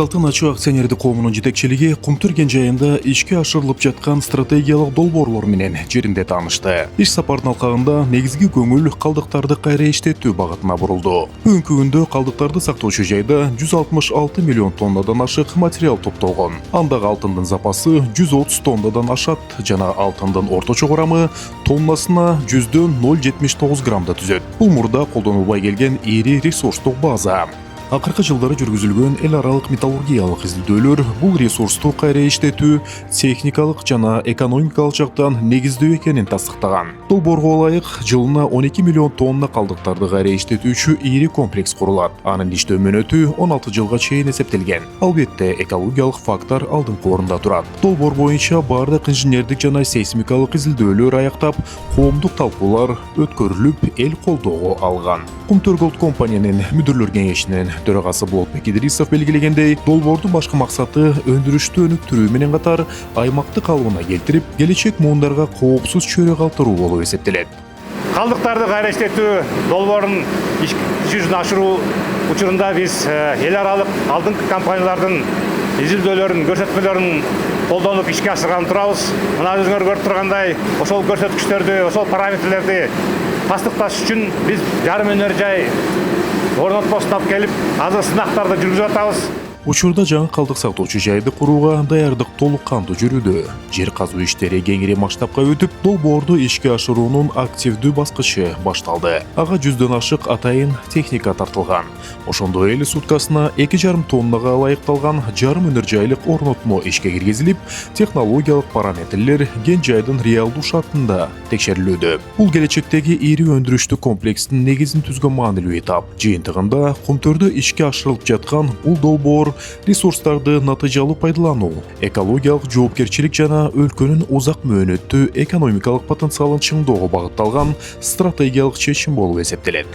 Алтын Ачуу акционердик коомунун жетекчилиги Кумтүрген жайында ишке ашырылып жаткан стратегиялык долбоорлор менен жеринде таанышты. Иш сапардын алкагында негизги көңүл калдыктарды кайра иштетүү багытына бурулду. Бүгүнкү күндө калдыктарды сактоочу жайда 166 миллион тоннадан ашык материал топтолгон. Андагы алтындын запасы 130 тоннадан ашат жана алтындын орточо курамы тоннасына 0,79 граммда түзөт. Бул мурда колдонулбай келген ири ресурстук база. Акыркы жылдары жүргүзүлгөн эл аралык металлургиялык изилдөөлөр бул ресурсту кайра иштетүү техникалык жана экономикалык жактан негиздүү экенин тастыктаган. Долбоорго ылайык жылына 12 миллион тонна калдыктарды кайра иштетүүчү ири комплекс курулат. Анын иштөө мөөнөтү 16 жылга чейин эсептелген. Албетте экологиялык фактор алдыңкы орунда турат. Долбоор боюнча бардык инженердик жана сейсмикалык изилдөөлөр аяктап, коомдук талкуулар өткөрүлүп, эл колдоого алган. Кумтөр компаниянын мүдүрлөр кеңешинин төрагасы Болотбек Идрисов белгилегендей, долбоордун башкы максаты өндүрүштү өнүктүрүү менен катар аймакты калыбына келтирип, келечек муундарга коопсуз чөйрө калтыруу болуп эсептелет. Калдыктарды кайра иштетүү долбоорун иш жүзүнө ашыруу учурунда биз эл аралык алдыңкы компаниялардын изилдөөлөрүн, көрсөтмөлөрүн колдонуп ишке ашырган турабыз. Мына өзүңөр көрүп тургандай, ошол көрсөткүчтөрдү, ошол параметрлерди тастыкташ үчүн биз жарым өнөр жай орнотмосун алып келип, азыр сынактарды жүргүзүп атабыз. Учурда жаңы калдык сактоочу жайды курууга даярдык толук кандуу жүрүүдө. Жер казуу иштери кеңири масштабка өтүп, долбоорду ишке ашыруунун активдүү баскычы башталды. Ага 100дөн ашык атайын техника тартылган. Ошондой эле суткасына 2,5 тоннага ылайыкталган жарым өнөр жайлык орнотмо ишке киргизилип, технологиялык параметрлер ген жайдын реалдуу шартында текшерилүүдө. Бул келечектеги ири өндүрүштүк комплекстин негизин түзгөн маанилүү этап. Жыйынтыгында Кумтөрдө ишке ашырылып жаткан бул долбоор ресурстарды натыйжалуу пайдалануу, экологиялык жоопкерчилик жана өлкөнүн узак мөөнөттүү экономикалык потенциалын чыңдоого багытталган стратегиялык чечим болуп эсептелет.